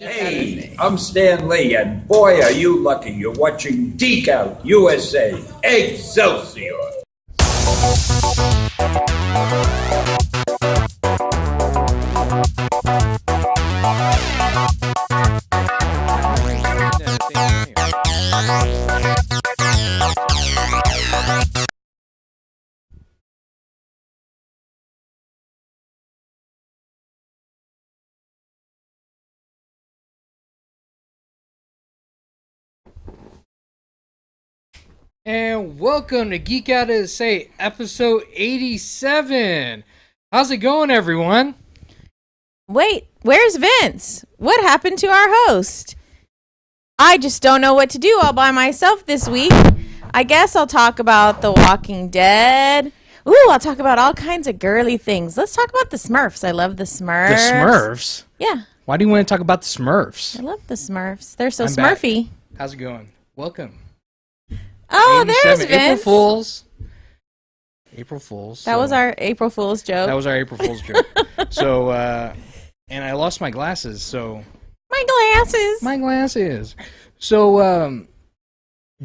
Hey, I'm Stan Lee, and boy, are you lucky you're watching Geek Out USA. Excelsior! And welcome to Geek Out USA, episode 87. How's it going, everyone? Wait, where's Vince? What happened to our host? I just don't know what to do all by myself this week. I guess I'll talk about The Walking Dead. Ooh, I'll talk about all kinds of girly things. Let's talk about the Smurfs. I love the Smurfs. The Smurfs? Yeah. Why do you want to talk about the Smurfs? I love the Smurfs. They're so I'm Smurfy. back. How's it going? Welcome. Oh, there's Vince. April Fools. April Fools. That was our April Fool's joke. That was our April Fool's joke. So, and I lost my glasses, so... My glasses. So,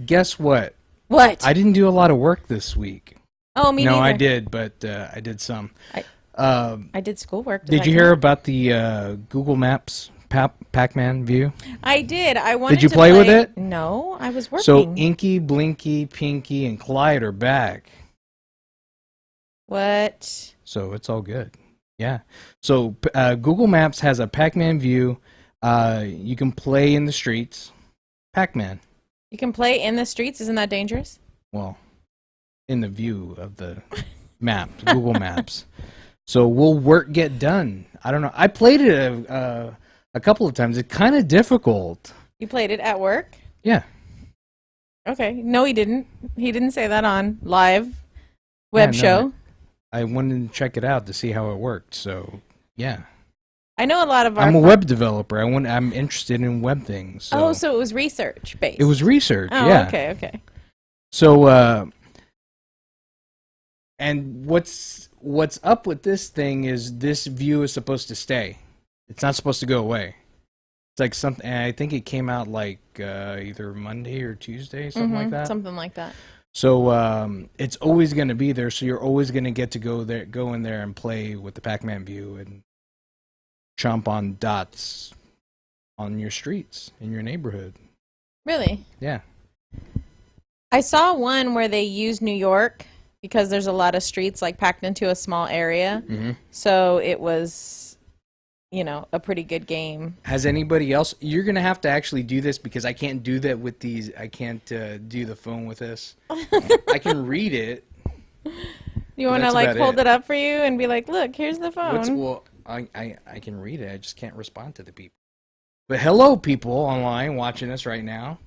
guess what? What? I didn't do a lot of work this week. Oh, me neither. No, I did, but I did some. I did schoolwork. Did you hear about the Google Maps Pac-Man view? I did. I wanted Did you to play with it? No, I was working. So Inky, Blinky, Pinky, and Clyde are back. What? So it's all good. Yeah. So Google Maps has a Pac-Man view. You can play in the streets. Pac-Man. You can play in the streets? Isn't that dangerous? Well, in the view of the map, Google Maps. So will work get done? I don't know. I played it a couple of times. It's kind of difficult. You played it at work? Yeah. Okay. No, he didn't. He didn't say that on live web show. I wanted to check it out to see how it worked. So, yeah. I know a lot of our... I'm a web developer. I'm interested in web things. So. Oh, so it was research based. It was research, oh, yeah. Okay. So, and what's up with this thing is this view is supposed to stay. It's not supposed to go away. It's like something, and I think it came out like either Monday or Tuesday, something like that. Something like that. So it's always going to be there. So you're always going to get to go in there and play with the Pac-Man view and chomp on dots on your streets in your neighborhood. Really? Yeah. I saw one where they used New York because there's a lot of streets like packed into a small area. Mm-hmm. So it was, a pretty good game. Has anybody else? You're going to have to actually do this because I can't do that with these. I can't do the phone with this. I can read it. You want to hold it up for you and be like, look, here's the phone. I can read it. I just can't respond to the people. But hello, people online watching us right now.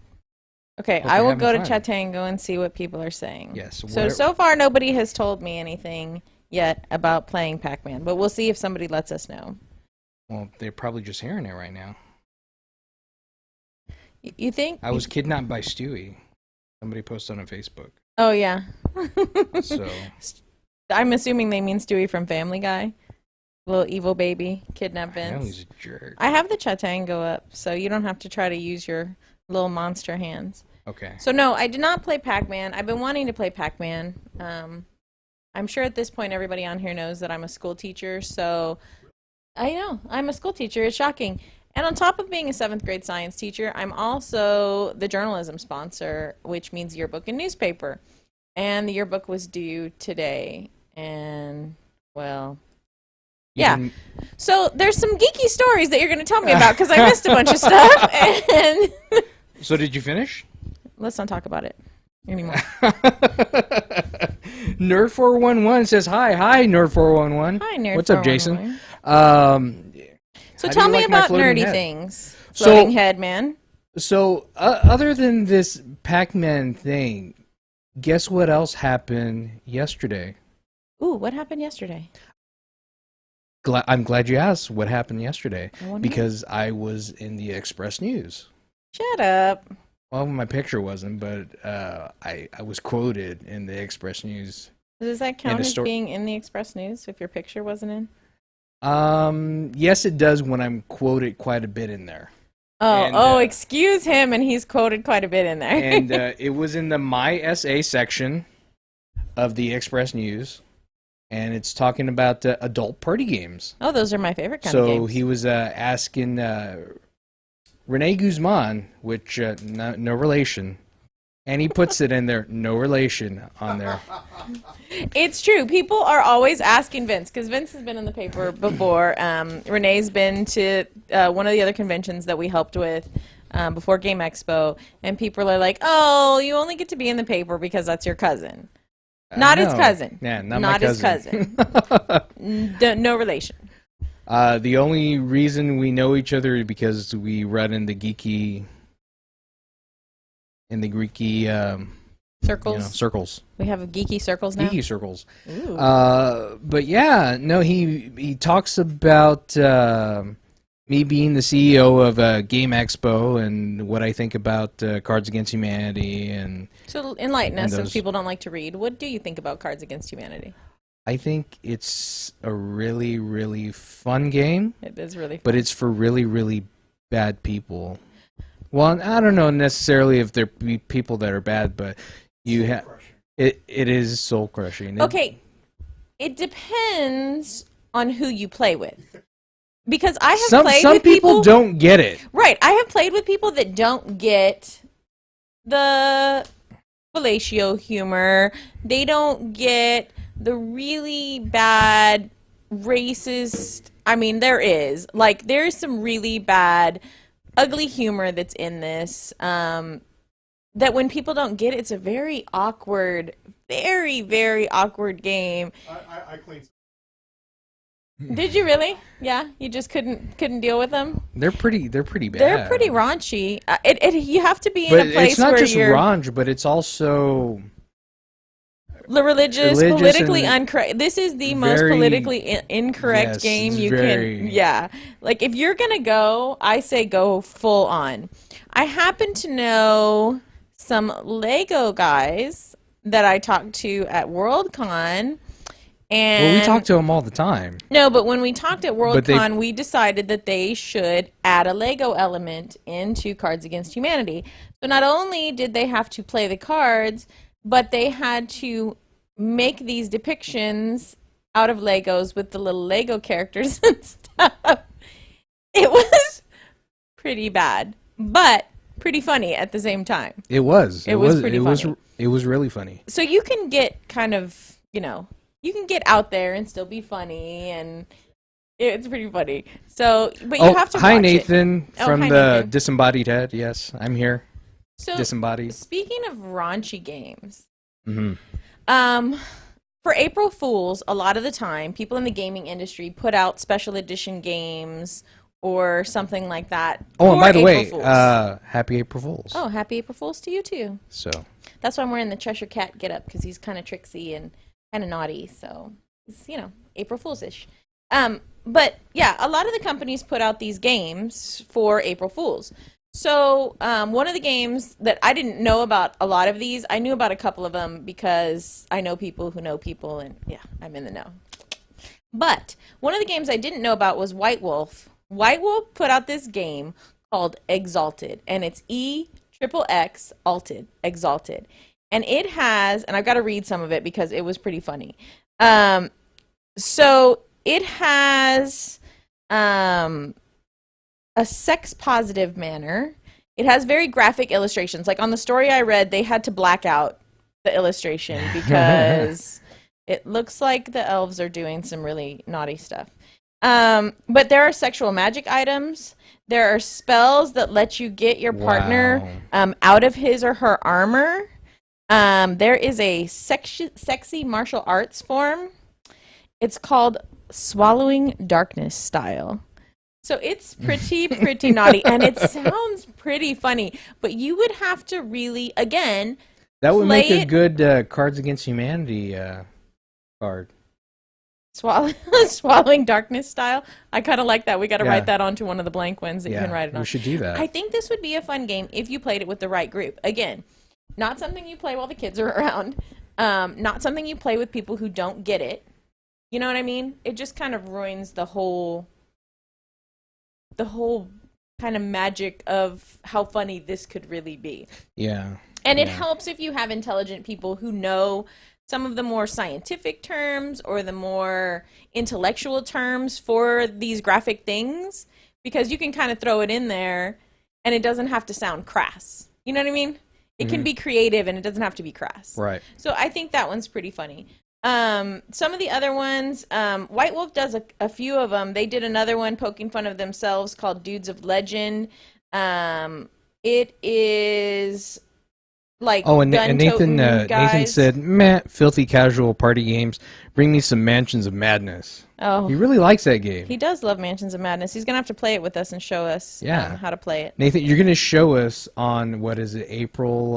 Okay, I will go to Chatango and see what people are saying. Yes. So far, nobody has told me anything yet about playing Pac-Man, but we'll see if somebody lets us know. Well, they're probably just hearing it right now. You think? I was kidnapped by Stewie. Somebody posted on Facebook. Oh, yeah. So. I'm assuming they mean Stewie from Family Guy. Little evil baby, kidnap Vince. I know he's a jerk. I have the Chatango up, so you don't have to try to use your little monster hands. Okay. So no, I did not play Pac-Man. I've been wanting to play Pac-Man. I'm sure at this point everybody on here knows that I'm a school teacher, so I know I'm a school teacher. It's shocking. And on top of being a 7th grade science teacher, I'm also the journalism sponsor, which means yearbook and newspaper. And the yearbook was due today, and well. Yeah. So there's some geeky stories that you're going to tell me about because I missed a bunch of stuff. And so did you finish? Let's not talk about it anymore. Nerd411 says hi. Hi, Nerd411. Hi, Nerd411. What's up, Jason? So tell me about nerdy things. Floating head, man. So other than this Pac-Man thing, guess what else happened yesterday? Ooh, what happened yesterday? I'm glad you asked what happened yesterday because I was in the Express News. Shut up. Well, my picture wasn't, but I was quoted in the Express News. Does that count as being in the Express News if your picture wasn't in? Yes, it does when I'm quoted quite a bit in there. Excuse him, and he's quoted quite a bit in there. And it was in the My SA section of the Express News, and it's talking about adult party games. Oh, those are my favorite kind of games. So he was asking Rene Guzman, which no relation, and he puts it in there, no relation on there. It's true. People are always asking Vince, because Vince has been in the paper before. Renee's been to one of the other conventions that we helped with before Game Expo, and people are like, "Oh, you only get to be in the paper because that's your cousin." Not his cousin. Yeah, not his cousin. No relation. The only reason we know each other is because we run in the geeky, circles. Circles. We have geeky circles now. Geeky circles. Ooh. But yeah, no, he talks about me being the CEO of Game Expo and what I think about Cards Against Humanity, and so enlighten us, those... if people don't like to read. What do you think about Cards Against Humanity? I think it's a really, really fun game. It is really fun. But it's for really, really bad people. Well, I don't know necessarily if they're people that are bad, but it is soul crushing. Okay, it depends on who you play with. Because I have played with people... Some people don't get it. Right, I have played with people that don't get the fellatio humor. They don't get the really bad racist... I mean, there is. Like, there's some really bad, ugly humor that's in this. That when people don't get it, it's a very awkward, very, very awkward game. I cleaned. Did you really? Yeah, you just couldn't deal with them. They're pretty bad. They're pretty raunchy. You have to be in but a place where it's not just raunch, but it's also religious politically incorrect. This is the most politically incorrect game you can. Yeah, like if you're gonna go, I say go full on. I happen to know some Lego guys that I talked to at Worldcon. And we talk to them all the time. No, but when we talked at Worldcon, we decided that they should add a Lego element into Cards Against Humanity. So not only did they have to play the cards, but they had to make these depictions out of Legos with the little Lego characters and stuff. It was pretty bad, but pretty funny at the same time. It was. It was pretty funny. It was really funny. So you can get kind of, you can get out there and still be funny, and it's pretty funny. So, but you have to watch hi, Nathan, it. from the Disembodied Head. Yes, I'm here. So, Disembodied. Speaking of raunchy games, mm-hmm. For April Fools, a lot of the time, people in the gaming industry put out special edition games or something like that. Oh, and by the April way, happy April Fools. Oh, happy April Fools to you, too. So that's why I'm wearing the Cheshire Cat get-up, because he's kind of tricksy and kind of naughty, so it's, April Fool's-ish. But yeah, a lot of the companies put out these games for April Fools. So one of the games that I didn't know about a lot of these, I knew about a couple of them because I know people who know people, and yeah, I'm in the know. But one of the games I didn't know about was White Wolf. White Wolf put out this game called Exalted, and it's EXXX Alted, Exalted. And it has, and I've got to read some of it because it was pretty funny. So it has a sex-positive manner. It has very graphic illustrations. Like on the story I read, they had to black out the illustration because it looks like the elves are doing some really naughty stuff. But there are sexual magic items. There are spells that let you get your partner out of his or her armor. There is a sexy martial arts form. It's called Swallowing Darkness Style. So it's pretty naughty, and it sounds pretty funny. But you would have to really, again, that would make a good Cards Against Humanity card. Swallowing Darkness Style. I kind of like that. We got to write that onto one of the blank ones that you can write it on. We should do that. I think this would be a fun game if you played it with the right group. Again, not something you play while the kids are around. Not something you play with people who don't get it. You know what I mean? It just kind of ruins the whole kind of magic of how funny this could really be. Yeah. And it helps if you have intelligent people who know some of the more scientific terms or the more intellectual terms for these graphic things, because you can kind of throw it in there and it doesn't have to sound crass. You know what I mean? It can be creative and it doesn't have to be crass. Right. So I think that one's pretty funny. Some of the other ones, White Wolf does a few of them. They did another one poking fun of themselves called Dudes of Legend. It is like and Nathan said, "Meh, filthy casual party games. Bring me some Mansions of Madness." Oh, he really likes that game. He does love Mansions of Madness. He's gonna have to play it with us and show us how to play it. Nathan, you're gonna show us on what is it, April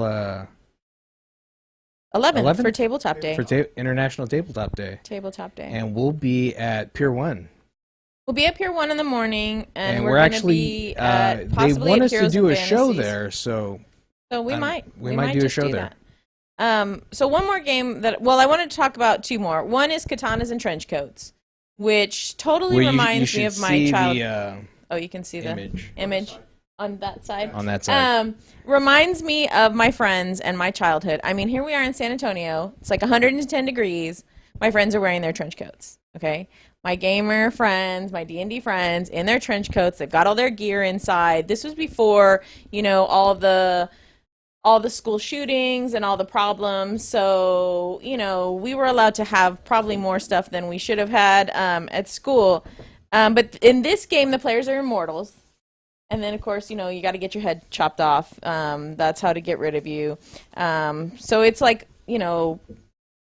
11th for Tabletop Day. For International Tabletop Day. Tabletop Day. And we'll be at Pier 1. We'll be up here 1 in the morning, and we're actually be at they want us to do a show Fantasies. there, so we might do a show there. That. So one more game that I wanted to talk about 2 more. One is Katanas and Trench Coats, which totally reminds me of my child. You can see the image on that side. On that side. Reminds me of my friends and my childhood. I mean, here we are in San Antonio. It's like 110 degrees. My friends are wearing their trench coats. Okay. My gamer friends, my D&D friends in their trench coats. They've got all their gear inside. This was before, all the school shootings and all the problems. So, we were allowed to have probably more stuff than we should have had at school. But in this game, the players are immortals. And then, of course, you got to get your head chopped off. That's how to get rid of you. So it's like,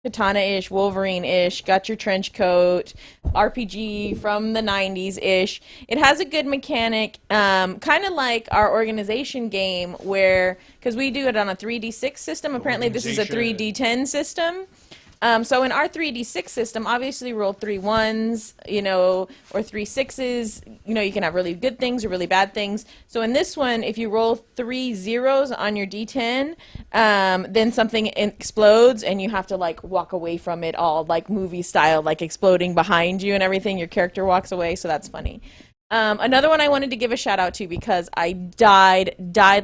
Katana-ish, Wolverine-ish, got your trench coat, RPG from the 90s-ish. It has a good mechanic, kind of like our organization game where, because we do it on a 3D6 system. Apparently this is a 3D10 system. So in our 3D6 system, obviously roll 3 1s, or 3 6s. You can have really good things or really bad things. So in this one, if you roll 3 zeros on your D10, then something explodes and you have to walk away from it all, like movie style, like exploding behind you and everything. Your character walks away, so that's funny. Another one I wanted to give a shout out to because I died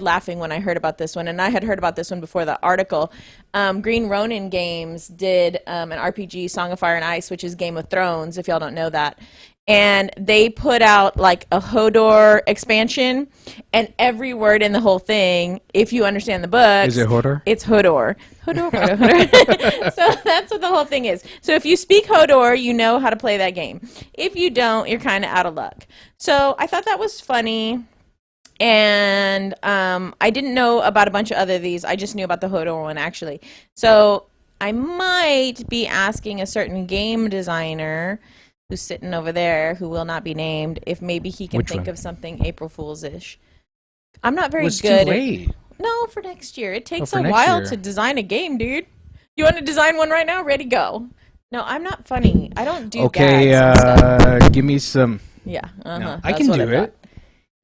laughing when I heard about this one, and I had heard about this one before the article. Green Ronin Games did an RPG, Song of Fire and Ice, which is Game of Thrones, if y'all don't know that. And they put out a Hodor expansion, and every word in the whole thing, if you understand the book, is it Hodor? It's Hodor. Hodor. So that's what the whole thing is. So if you speak Hodor, you know how to play that game. If you don't, you're kind of out of luck. So I thought that was funny. And I didn't know about a bunch of other these. I just knew about the Hodor one, actually. So I might be asking a certain game designer who's sitting over there, who will not be named, if maybe he can think of something April Fool's-ish. I'm not very good. Too late. No, for next year. It takes a while to design a game, dude. You want to design one right now? Ready, go. No, I'm not funny. I don't do gags and stuff. Give me some. Yeah, No, I can do it.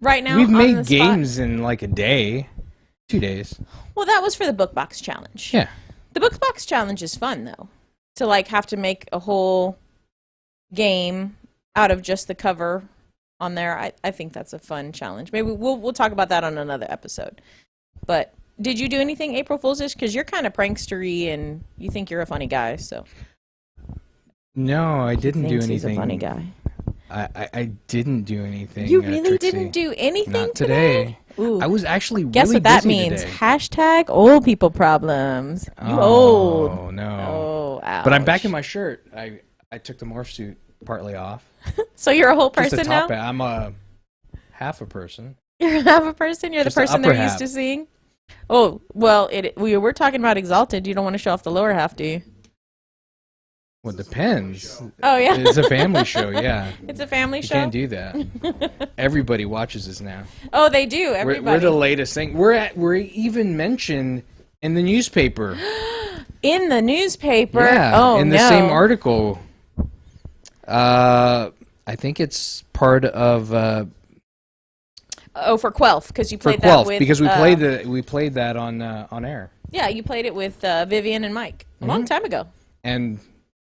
Right now, we've made games in a day, 2 days. Well, that was for the Book Box Challenge. Yeah. The Book Box Challenge is fun, though. To have to make a whole game out of just the cover on there. I think that's a fun challenge. Maybe we'll talk about that on another episode. But did you do anything April Fool's-ish? Because you're kind of prankstery and you think you're a funny guy. So no, I didn't do anything. He's a funny guy. I didn't do anything. You really didn't do anything Not today. Ooh. I was actually really Guess what that busy means? today. Hashtag old people problems. You old. Oh no. Oh, ouch. But I'm back in my shirt. I took the morph suit partly off. So you're a whole Just person a top now? I'm a half a person. You're half a person? You're Just the the person upper they're used half. to seeing? Oh, well, we're talking about Exalted. You don't want to show off the lower half, do you? Well, it depends. Oh, yeah. It's a family show, yeah. It's a family You show? can't do that. Everybody watches us now. Oh, they do. Everybody. We're the latest thing. We're even mentioned in the newspaper. In the newspaper? Yeah, Oh, in the same article. I think it's part of for Quelf, because you for played Quelf, that with... because we played that on air. Yeah, you played it with Vivian and Mike a long time ago. And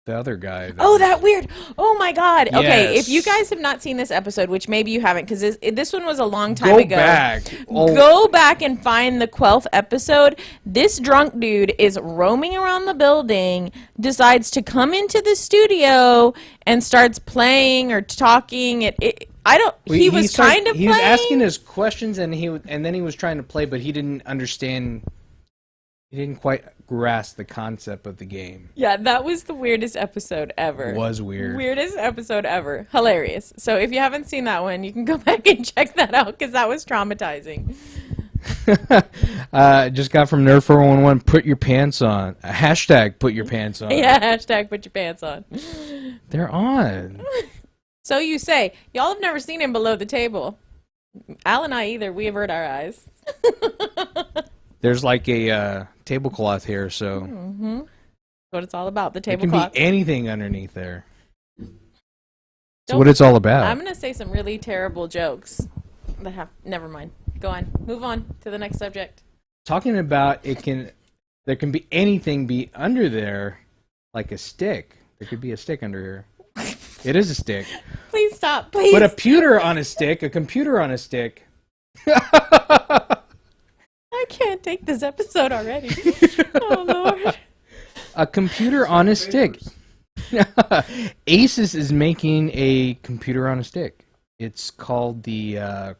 the other guy. Oh, that weird. Oh my God. Okay, Yes. if you guys have not seen this episode, which maybe you haven't, because this one was a long time Go ago. back. Oh. Go back and find the 12th episode. This drunk dude is roaming around the building, decides to come into the studio and starts playing or talking. He was kind of playing. He was asking his questions, and then he was trying to play, but he didn't understand. He didn't quite grasp the concept of the game. Yeah, that was the weirdest episode ever. It was weird. Weirdest episode ever. Hilarious. So if you haven't seen that one, you can go back and check that out because that was traumatizing. Just got from Nerd411. Put your pants on. Hashtag put your pants on. Yeah, hashtag put your pants on. They're on. So you say. Y'all have never seen him below the table. Al and I either. We avert our eyes. There's like a tablecloth here, so Mm-hmm. What it's all about, the there tablecloth. can be anything underneath there. That's what it's all about. I'm going to say some really terrible jokes. Never mind. Go on. Move on to the next subject. Talking about there can be anything be under there, like a stick. There could be a stick under here. It is a stick. Please stop, please. But a computer on a stick. I can't take this episode already. Oh, Lord. A computer on a stick. Asus is making a computer on a stick. It's called the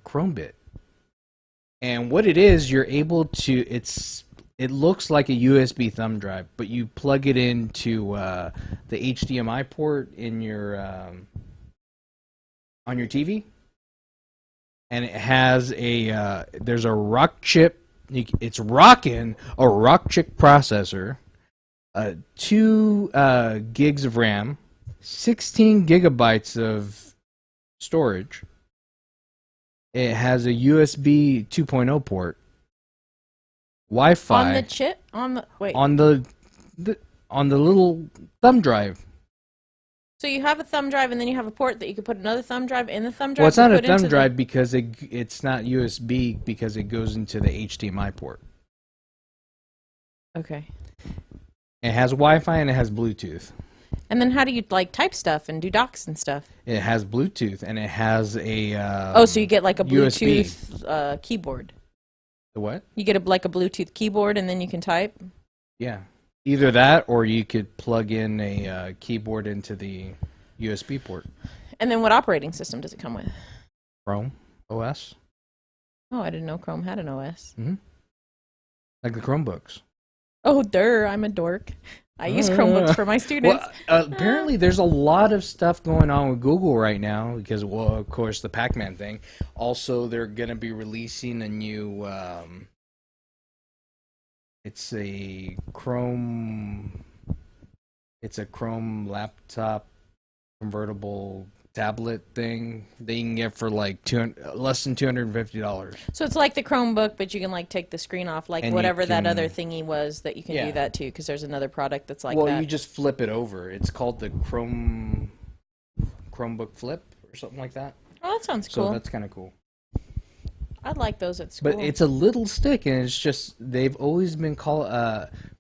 Chrombit. And what it is, you're able to... It looks like a USB thumb drive, but you plug it into the HDMI port in your on your TV. And it has there's a rock chip. It's rocking a rock chip processor, 2 gigs of RAM, 16 gigabytes of storage. It has a USB 2.0 port, Wi-Fi On the chip? On the little thumb drive. So you have a thumb drive, and then you have a port that you could put another thumb drive in the thumb drive? Well, it's not a thumb drive because it's not USB because it goes into the HDMI port. Okay. It has Wi-Fi and it has Bluetooth. And then how do you type stuff and do docs and stuff? It has Bluetooth and it has a so you get like a USB. Bluetooth keyboard. The what? You get a Bluetooth keyboard and then you can type? Yeah. Either that or you could plug in a keyboard into the USB port. And then what operating system does it come with? Chrome OS. Oh, I didn't know Chrome had an OS. Mm-hmm. Like the Chromebooks. Oh, I'm a dork. I use Chromebooks for my students. Well, apparently there's a lot of stuff going on with Google right now because, well, of course, the Pac-Man thing. Also, they're going to be releasing a new... It's a Chrome laptop convertible tablet thing that you can get for like less than $250. So it's like the Chromebook, but you can take the screen off, And whatever that can- other thingy was that you can do that too. Because there's another product that's like Well, that. you just flip it over. It's called the Chromebook Flip or something like that. Oh, that sounds cool. So that's kind of cool. I'd like those at school. But it's a little stick, and it's just they've always been called.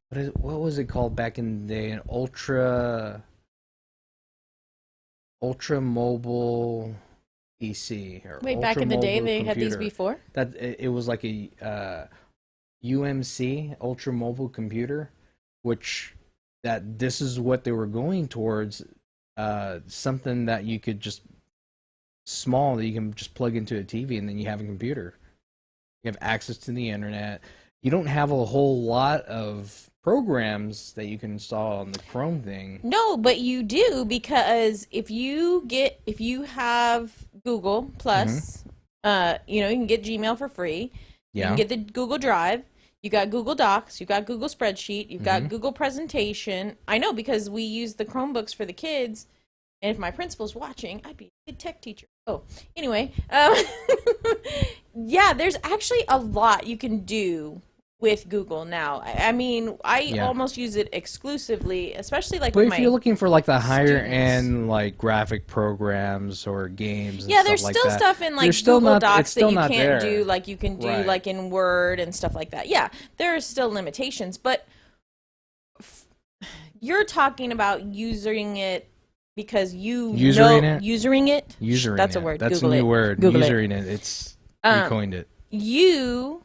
What was it called back in the day? An ultra mobile PC. Or Wait, back in the day they had these computer. before? That it was like a UMC, ultra mobile computer, which this is what they were going towards. Something that you could just small that you can just plug into a TV and then you have a computer. You have access to the internet. You don't have a whole lot of programs that you can install on the Chrome thing. No, but you do, because if you have Google Plus, you can get Gmail for free. You Yeah. can get the Google Drive. You got Google Docs. You got Google Spreadsheet. You've got Google Presentation. I know, because we use the Chromebooks for the kids. And if my principal's watching, I'd be a good tech teacher. Oh, anyway. Yeah, there's actually a lot you can do with Google now. I almost use it exclusively, especially But with if my you're looking for like the higher students. end graphic programs or games, and Yeah, there's stuff like still that, stuff in there's still Google not- Docs it's still that you not can't there. do, like you can do Right. in Word and stuff like that. Yeah, there are still limitations, but You're talking about using it because you Usering it? Usering it? Usering That's it. a word. That's Google a new it. word. Google Usering it. It's we coined it. You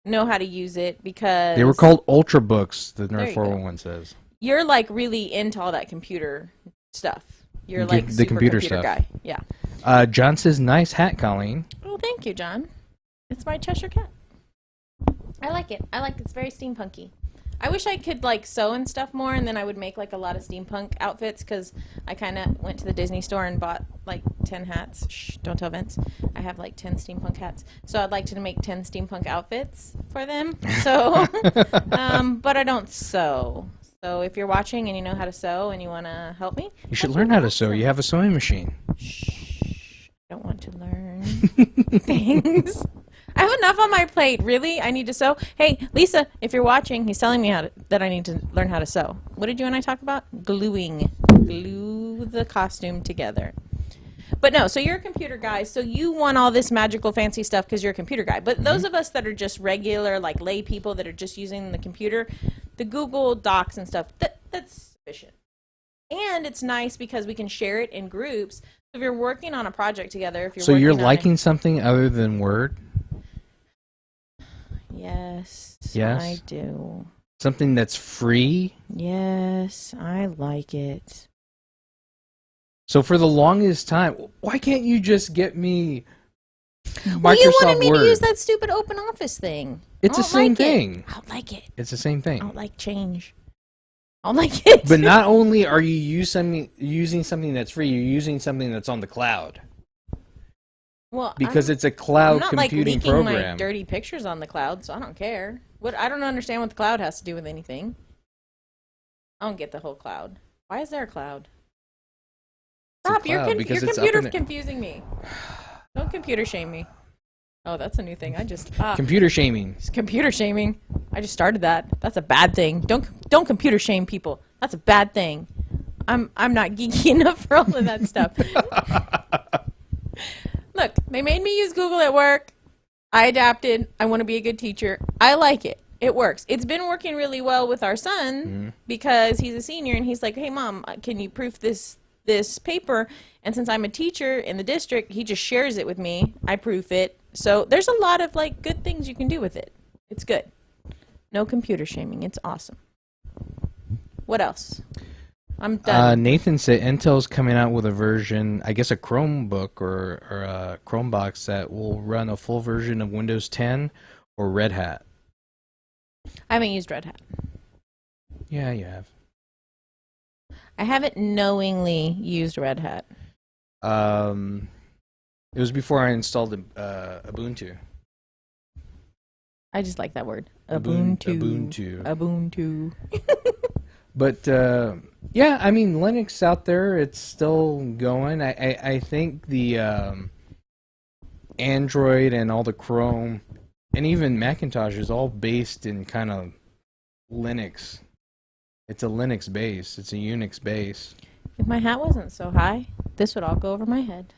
know how to use it because They were called Ultra Books, the There Nerd you 411 says. you're like really into all that computer stuff. You're like The super computer computer stuff. guy. Yeah. John says, nice hat, Colleen. Oh, thank you, John. It's my Cheshire cat. I like it. It's very steampunky. I wish I could like sew and stuff more, and then I would make like a lot of steampunk outfits because I kind of went to the Disney store and bought like 10 hats. Shh, don't tell Vince. I have like 10 steampunk hats. So I'd like to make 10 steampunk outfits for them. So, but I don't sew. So if you're watching and you know how to sew and you want to help me, You should learn how to sew. You have a sewing machine. Shh, I don't want to learn things. I have enough on my plate. Really? I need to sew? Hey, Lisa, if you're watching, he's telling me that I need to learn how to sew. What did you and I talk about? Gluing. Glue the costume together. But no, so you're a computer guy, so you want all this magical fancy stuff because you're a computer guy. But those of us that are just regular, like lay people that are just using the computer, the Google Docs and stuff, that's sufficient. And it's nice because we can share it in groups. So if you're working on a project together, if you're So you're working on liking something other than Word? Yes, Yes? I do. Something that's free? Yes, I like it. So for the longest time, why can't you just get me Microsoft Well, you wanted me Word? to use that stupid open office thing. It's the same like it. thing. I don't like it. It's the same I thing. don't like change. I don't like it. But not only are you using something that's free, you're using something that's on the cloud. Well, Because it's a I'm cloud not like computing leaking program. my dirty pictures on the cloud, so I don't care. I don't understand what the cloud has to do with anything. I don't get the whole cloud. Why is there a cloud? Stop! cloud Your because it's up computer's in the- confusing me. Don't computer shame me. Oh, that's a new thing. I just Computer shaming. it's computer shaming. I just started that. That's a bad thing. Don't computer shame people. That's a bad thing. I'm not geeky enough for all of that stuff. Look, they made me use Google at work. I adapted. I want to be a good teacher. I like it. It works. It's been working really well with our son because he's a senior and he's like, "Hey, Mom, can you proof this paper?" And since I'm a teacher in the district, he just shares it with me. I proof it. So there's a lot of like good things you can do with it. It's good. No computer shaming. It's awesome. What else? I'm done. Nathan said Intel's coming out with a version, I guess a Chromebook or a Chromebox that will run a full version of Windows 10 or Red Hat. I haven't used Red Hat. Yeah, you have. I haven't knowingly used Red Hat. It was before I installed Ubuntu. I just like that word. Ubuntu. Ubuntu. But yeah, I mean Linux out there, it's still going. I think the Android and all the Chrome and even Macintosh is all based in kind of Linux. It's a Linux base. It's a Unix base. If my hat wasn't so high, this would all go over my head.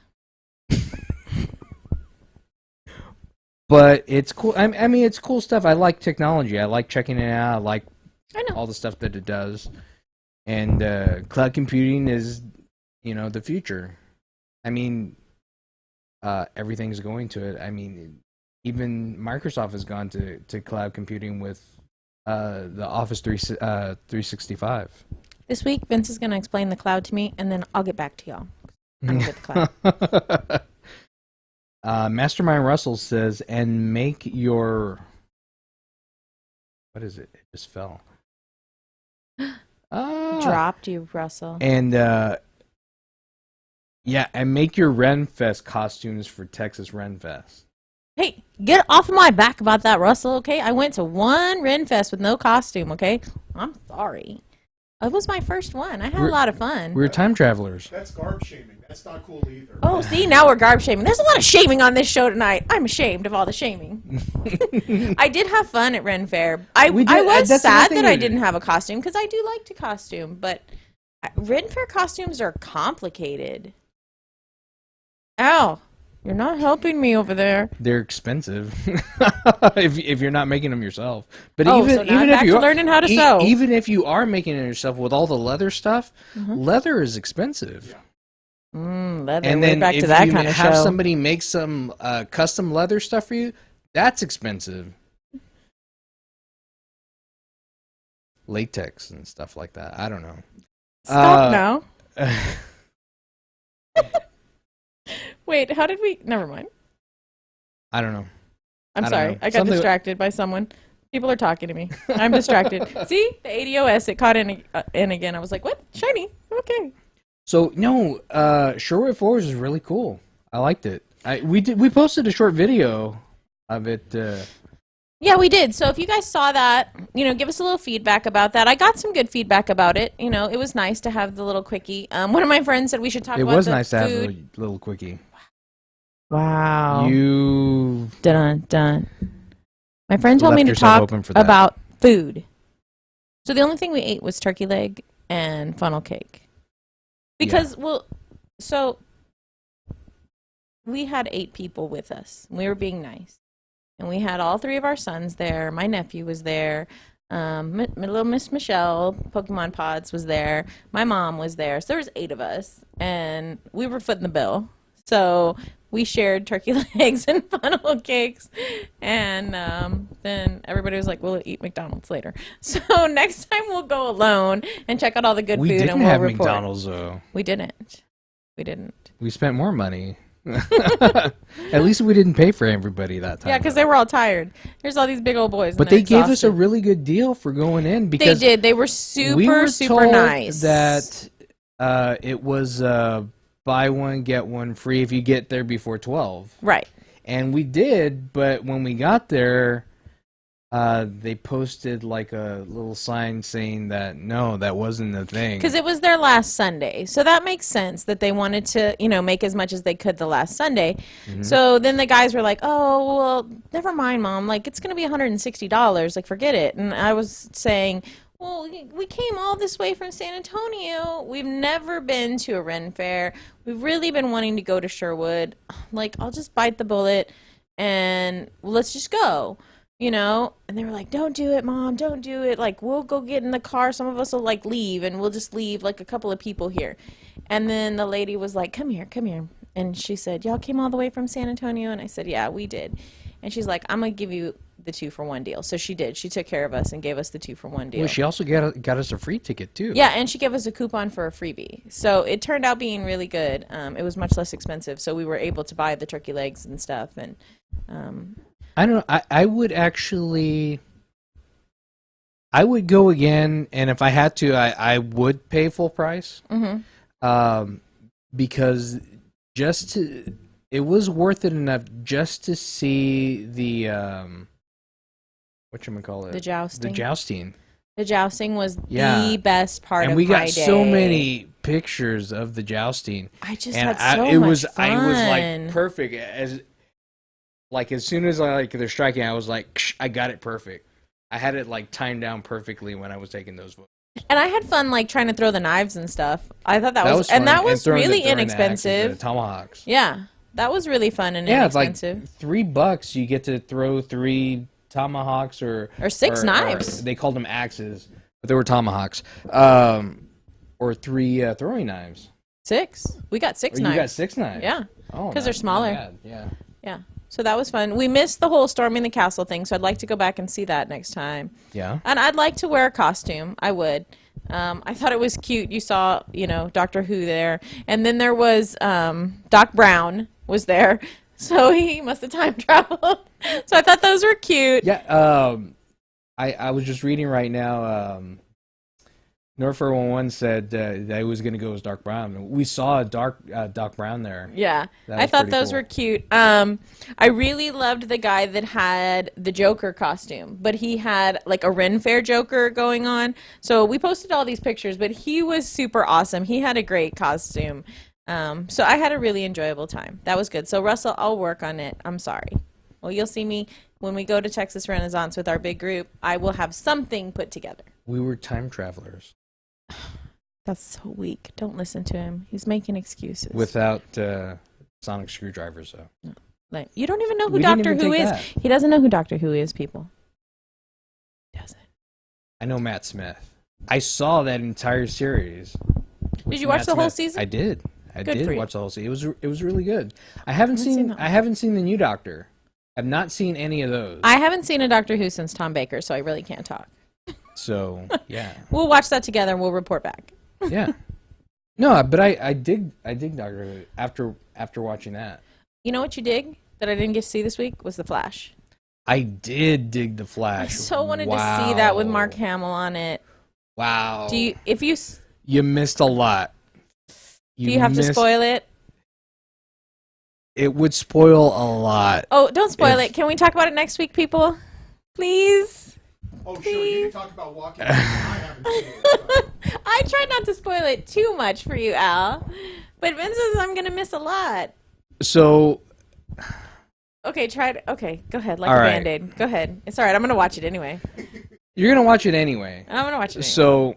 But it's cool. I mean, it's cool stuff. I like technology. I like checking it out. I like I know. all the stuff that it does. And cloud computing is, the future. I mean, everything's going to it. I mean, even Microsoft has gone to cloud computing with the Office 365. This week, Vince is going to explain the cloud to me, and then I'll get back to y'all. I'm good at the cloud. Mastermind Russell says, and make your... What is it? It just fell. Dropped you, Russell. And, yeah, and make your Renfest costumes for Texas Renfest. Hey, get off of my back about that, Russell, okay? I went to one Renfest with no costume, okay? I'm sorry. It was my first one. I had a lot of fun. We're time travelers. That's garb shaming. That's not cool either. Oh, see, now we're garb shaming. There's a lot of shaming on this show tonight. I'm ashamed of all the shaming. I did have fun at Ren Fair. I was that's sad another that thing I we didn't did. have a costume because I do like to costume, but Ren Fair costumes are complicated. Ow. You're not helping me over there. They're expensive if you're not making them yourself. But Oh, even so now even I'm if back you to are, learning how to sew. even if you are making it yourself with all the leather stuff, leather is expensive. Leather. And We're then back if to that you kind of have show. somebody make some custom leather stuff for you, that's expensive. Latex and stuff like that. I don't know. Stop now. Wait, how did we? Never mind. I don't know. I'm I don't sorry. know. I got Something- distracted by someone. People are talking to me. I'm distracted. See? The ADOS, it caught in again. I was like, what? Shiny. Okay. So, no, Sherwood Forest is really cool. I liked it. We posted a short video of it. Yeah, we did. So if you guys saw that, give us a little feedback about that. I got some good feedback about it. It was nice to have the little quickie. One of my friends said we should talk It about was the nice to have food. a little quickie. Wow. You Dun, dun. My friend told left me to yourself talk open for that. about food. So the only thing we ate was turkey leg and funnel cake. Because, so we had 8 people with us. We were being nice. And we had all 3 of our sons there. My nephew was there. Little Miss Michelle, Pokemon Pods, was there. My mom was there. So there was 8 of us. And we were footing the bill. So we shared turkey legs and funnel cakes. And then everybody was like, we'll eat McDonald's later. So next time we'll go alone and check out all the good we food didn't and we'll have report. McDonald's, though. We didn't. We spent more money. At least we didn't pay for everybody that time. Yeah, because they were all tired. There's all these big old boys. But and they're they gave us a exhausted. really good deal for going in They because did. They were super, we were super told nice. that it was buy one get one free if you get there before 12. Right. And we did, but when we got there, they posted like a little sign saying that no, that wasn't the thing. Because it was their last Sunday. So that makes sense that they wanted to, make as much as they could the last Sunday. So then the guys were like, oh, well, never mind, Mom. Like, it's going to be $160. Like, forget it. And I was saying, well, we came all this way from San Antonio. We've never been to a Ren Fair. We've really been wanting to go to Sherwood. Like, I'll just bite the bullet and let's just go. And they were like, don't do it, Mom, don't do it. Like, we'll go get in the car. Some of us will, like, leave, and we'll just leave, like, a couple of people here. And then the lady was like, come here. And she said, y'all came all the way from San Antonio? And I said, yeah, we did. And she's like, I'm going to give you the 2-for-1 deal. So she did. She took care of us and gave us the 2-for-1 deal. Well, she also got us a free ticket, too. Yeah, and she gave us a coupon for a freebie. So it turned out being really good. It was much less expensive, so we were able to buy the turkey legs and stuff. And I don't know. I would actually... I would go again, and if I had to, I would pay full price. Because it was worth it enough just to see the... whatchamacallit? The jousting. The jousting. The jousting was Yeah. the best part And of we my got day. so many pictures of the jousting. I just And had so it much was fun. I was like perfect as soon as they're striking, I was like I got it perfect. I had it like timed down perfectly when I was taking those photos. And I had fun like trying to throw the knives and stuff. I thought that was fun. and that was throwing really throwing the axes, inexpensive. the tomahawks. Yeah. That was really fun and Yeah, it's like inexpensive. $3. You get to throw 3 tomahawks or 6 knives. They called them axes, but they were tomahawks. Or 3 throwing knives. 6. We got 6 Or knives. You got 6 knives. Yeah. Oh, 'Cause they're not smaller. bad. Yeah. Yeah. So that was fun. We missed the whole storming the castle thing, so I'd like to go back and see that next time. Yeah. And I'd like to wear a costume. I would. I thought it was cute. You saw, Doctor Who there. And then there was Doc Brown was there. So he must have time traveled. So I thought those were cute. Yeah. I was just reading right now. North 411 said that he was going to go as Doc Brown. We saw a Doc Brown there. Yeah, That I was thought pretty those cool. were cute. I really loved the guy that had the Joker costume, but he had like a Ren Fair Joker going on. So we posted all these pictures, but he was super awesome. He had a great costume. So I had a really enjoyable time. That was good. So Russell, I'll work on it. I'm sorry. Well, you'll see me when we go to Texas Renaissance with our big group. I will have something put together. We were time travelers. That's so weak. Don't listen to him. He's making excuses. Without sonic screwdrivers, though. Like, you don't even know who We didn't Doctor even Who take is. that. He doesn't know who Doctor Who is, people. He doesn't. I know Matt Smith. I saw that entire series. Did you watch Matt the whole Smith. season? I did. I Good did for you. watch the whole season. It was really good. I haven't seen that I one. haven't seen the new Doctor. I've not seen any of those. I haven't seen a Doctor Who since Tom Baker, so I really can't talk. So yeah, We'll watch that together and we'll report back. yeah. No, but I dig Doctor Who after watching that. You know what you dig that I didn't get to see this week was The Flash. I did dig the Flash. I so wanted to see that with Mark Hamill on it. Wow. You missed a lot. do you have to spoil it? It would spoil a lot. Oh, don't spoil it. Can we talk about it next week, people? Please. Oh, sure, you can talk about walking. I haven't seen it. I tried not to spoil it too much for you, Al. But Vince says I'm going to miss a lot. So Okay, okay, go ahead. Like All a right. Band-Aid. Go ahead. It's all right. I'm going to watch it anyway. you're gonna watch it anyway. I'm going to watch it anyway. So,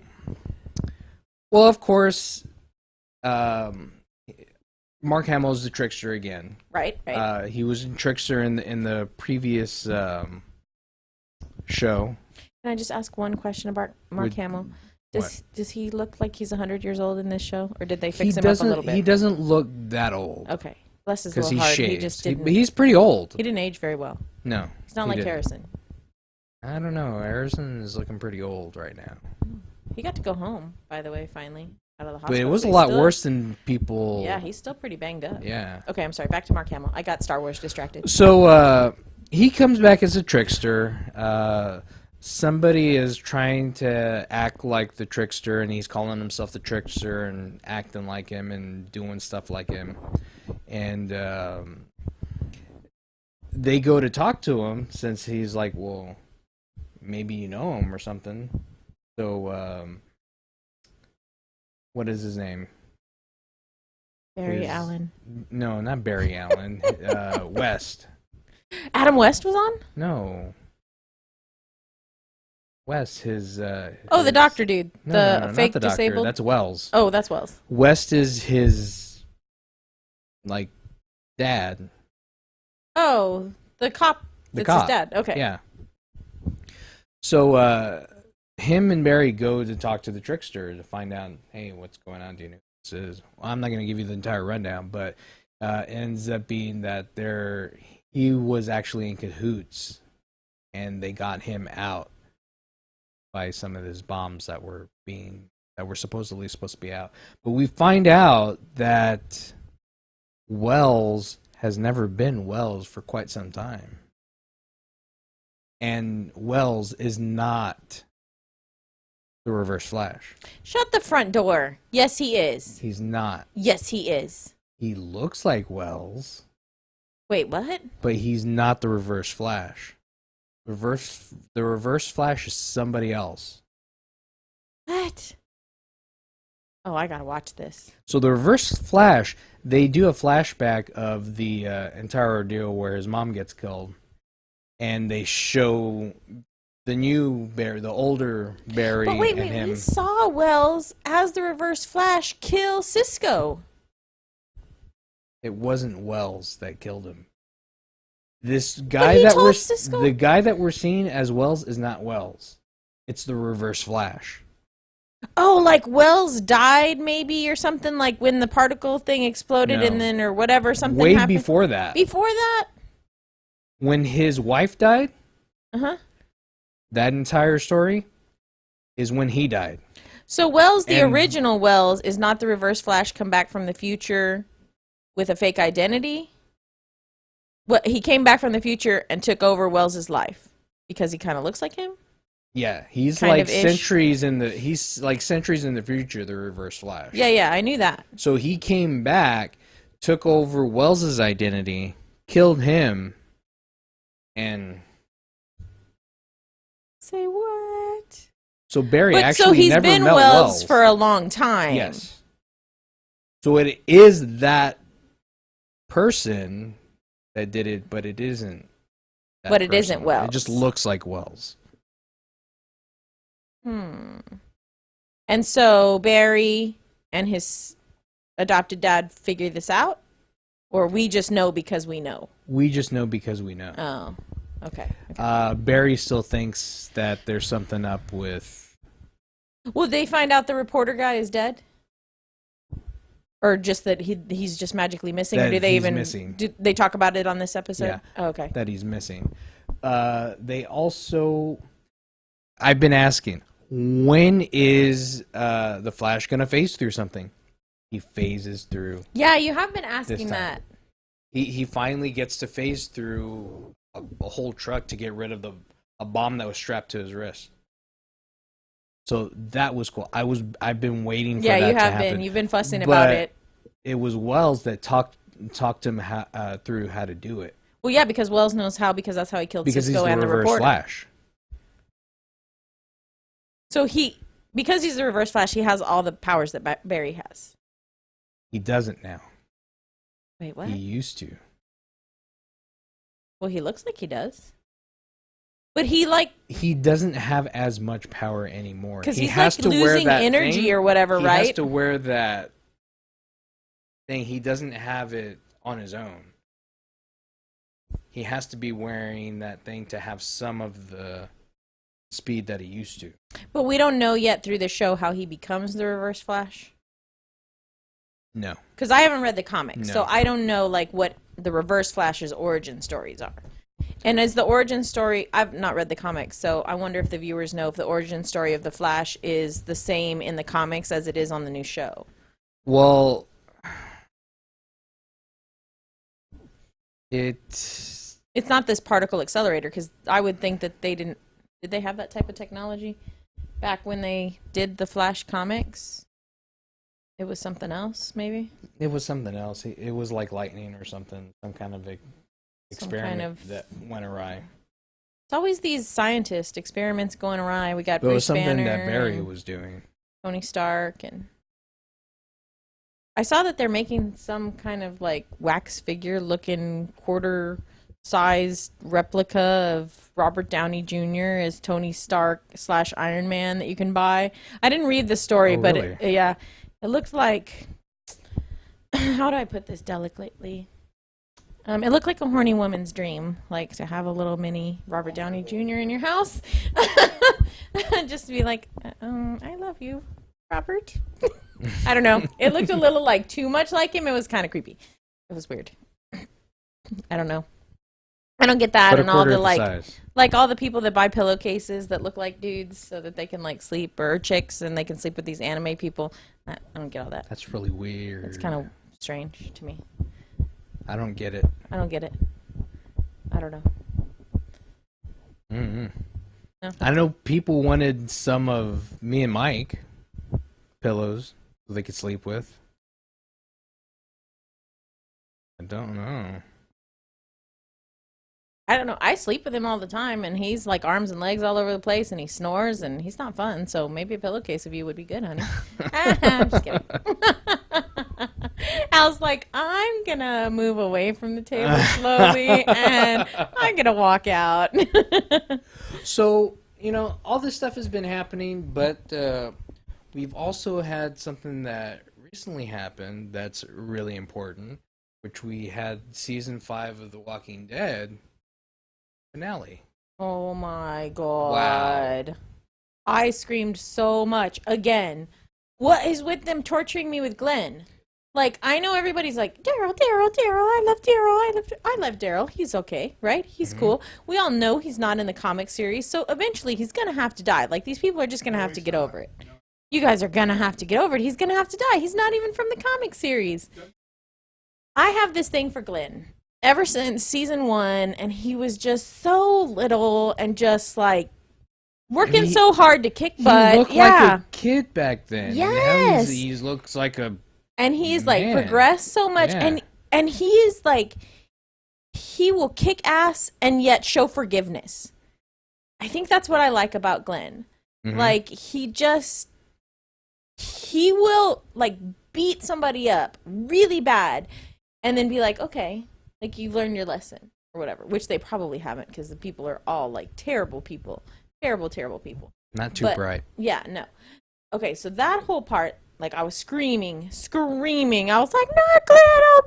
well, of course, Mark Hamill's the trickster again. Right. He was in Trickster in the previous show. Can I just ask one question about Mark Hamill? Does he look like he's 100 years old in this show? Or did they fix him up a little bit? He doesn't look that old. Okay. Bless his Because little he heart. shaves. He just didn't. He's pretty old. He didn't age very well. No. He's not he like didn't. Harrison. I don't know. Harrison is looking pretty old right now. He got to go home, by the way, finally, out of the But hospital. it was a He's lot still- worse than people. Yeah, he's still pretty banged up. Yeah. Okay, I'm sorry. Back to Mark Hamill. I got Star Wars distracted. So he comes back as a trickster. Somebody is trying to act like the trickster, and he's calling himself the trickster and acting like him and doing stuff like him. And they go to talk to him since he's like, well, maybe you know him or something. So what is his name? Barry Allen. No, not Barry Allen. West. Adam West was on? No. West, The his- doctor dude. No, the no, fake not the doctor. disabled. That's Wells. Oh, that's Wells. West is his, like, dad. Oh, the cop. The That's cop. his dad. Okay. Yeah. So, him and Barry go to talk to the trickster to find out, hey, what's going on? Do you know what this is? Well, I'm not going to give you the entire rundown, but it ends up being that he was actually in cahoots, and they got him out by some of his bombs that were supposedly supposed to be out. But we find out that Wells has never been Wells for quite some time. And Wells is not the Reverse Flash. Shut the front door. Yes, he is. He's not. Yes, he is. He looks like Wells, Wait, what? but he's not the Reverse Flash. The Reverse Flash is somebody else. What? Oh, I gotta watch this. So the Reverse Flash, they do a flashback of the entire ordeal where his mom gets killed, and they show the new Barry, the older Barry, But wait, and him. we saw Wells as the Reverse Flash kill Cisco. It wasn't Wells that killed him. This But guy he that told Cisco- the guy that we're seeing as Wells is not Wells. It's the Reverse Flash. Oh, like Wells died maybe or something, like when the particle thing exploded No. and then or whatever, something Way happened. before that. Before that? When his wife died, Uh-huh. that entire story is when he died. So Wells, the And- original Wells, is not the Reverse Flash come back from the future with a fake identity? Well, he came back from the future and took over Wells's life because he kind of looks like him? Yeah, he's Kind like of ish. centuries in the future, the Reverse Flash. Yeah, I knew that. So he came back, took over Wells's identity, killed him, and Say what? so Barry But actually so he's never been met Wells for a long time. Yes. So it is that person that did it, but it isn't. That But it isn't person. Wells. It just looks like Wells. And so Barry and his adopted dad figure this out? Or we just know because we know? We just know because we know. Oh, okay. Barry still thinks that there's something up with... Will they find out the reporter guy is dead? Or just that he's just magically missing? That or do they he's even... missing. Do they talk about it on this episode? Yeah. Oh, okay. That he's missing. They also... I've been asking, when is the Flash going to phase through something? He phases through. Yeah, you have been asking that. He finally gets to phase through a whole truck to get rid of a bomb that was strapped to his wrist. So that was cool. I've been waiting for that to happen. Yeah, you have been. You've been fussing about it. It was Wells that talked him through how to do it. Well, yeah, because Wells knows how, because that's how he killed Because Cisco he's and the the reverse reporter. Flash. So because he's the reverse Flash, he has all the powers that Barry has. He doesn't now. Wait, what? He used to. Well, he looks like he does. But he doesn't have as much power anymore. Because he he's has like to wear losing that energy thing. or whatever, right? He has to wear that thing. He doesn't have it on his own. He has to be wearing that thing to have some of the speed that he used to. But we don't know yet through the show how he becomes the reverse Flash. No. Because I haven't read the comics, No. so I don't know like what the reverse Flash's origin stories are. And as the origin story, I've not read the comics, so I wonder if the viewers know if the origin story of the Flash is the same in the comics as it is on the new show. Well, it's not this particle accelerator, because I would think that they didn't. Did they have that type of technology back when they did the Flash comics? It was something else, maybe? It was something else. It was like lightning or something. Some kind of experiment that went awry. It's always these scientist experiments going awry. We got But it was Bruce something Banner that Barry and was doing. Tony Stark, and I saw that they're making some kind of like wax figure looking quarter sized replica of Robert Downey Jr. as Tony Stark / Iron Man that you can buy. I didn't read the story, Oh, but really? it looked like, how do I put this delicately? It looked like a horny woman's dream, like to have a little mini Robert Downey Jr. in your house. Just to be like, I love you, Robert. I don't know. It looked a little like too much like him. It was kind of creepy. It was weird. I don't know. I don't get that, But a and all quarter the of the size. like all the people that buy pillowcases that look like dudes so that they can like sleep, or chicks and they can sleep with these anime people. I don't get all that. That's really weird. It's kind of strange to me. I don't get it. I don't get it. I don't know. Mm-hmm. No. I know people wanted some of me and Mike pillows so they could sleep with. I don't know. I don't know. I sleep with him all the time, and he's like arms and legs all over the place, and he snores, and he's not fun. So maybe a pillowcase of you would be good, honey. I'm just kidding. I was like, I'm gonna move away from the table slowly, and I'm gonna walk out. So, all this stuff has been happening, but we've also had something that recently happened that's really important, which we had season 5 of The Walking Dead finale. Oh my god. Wow. I screamed so much. Again, what is with them torturing me with Glenn? Like, I know everybody's like, Daryl, I love Daryl, I love Daryl. He's okay, right? He's cool. We all know he's not in the comic series, so eventually he's gonna have to die. Like, these people are just gonna have to get over it. You guys are gonna have to get over it. He's gonna have to die. He's not even from the comic series. I have this thing for Glenn ever since season 1, and he was just so little and just like working so hard to kick butt. He looked like a kid back then. Yes. He looks like a and he's man. like progressed so much, Yeah. and he is like, he will kick ass and yet show forgiveness. I think that's what I like about Glenn. Mhm. Like, he will like beat somebody up really bad and then be like, okay, like, you've learned your lesson or whatever, which they probably haven't, because the people are all like terrible people, terrible people. not too But- bright. Yeah, no. Okay, so that whole part, like, I was screaming. I was like, not Glenn, oh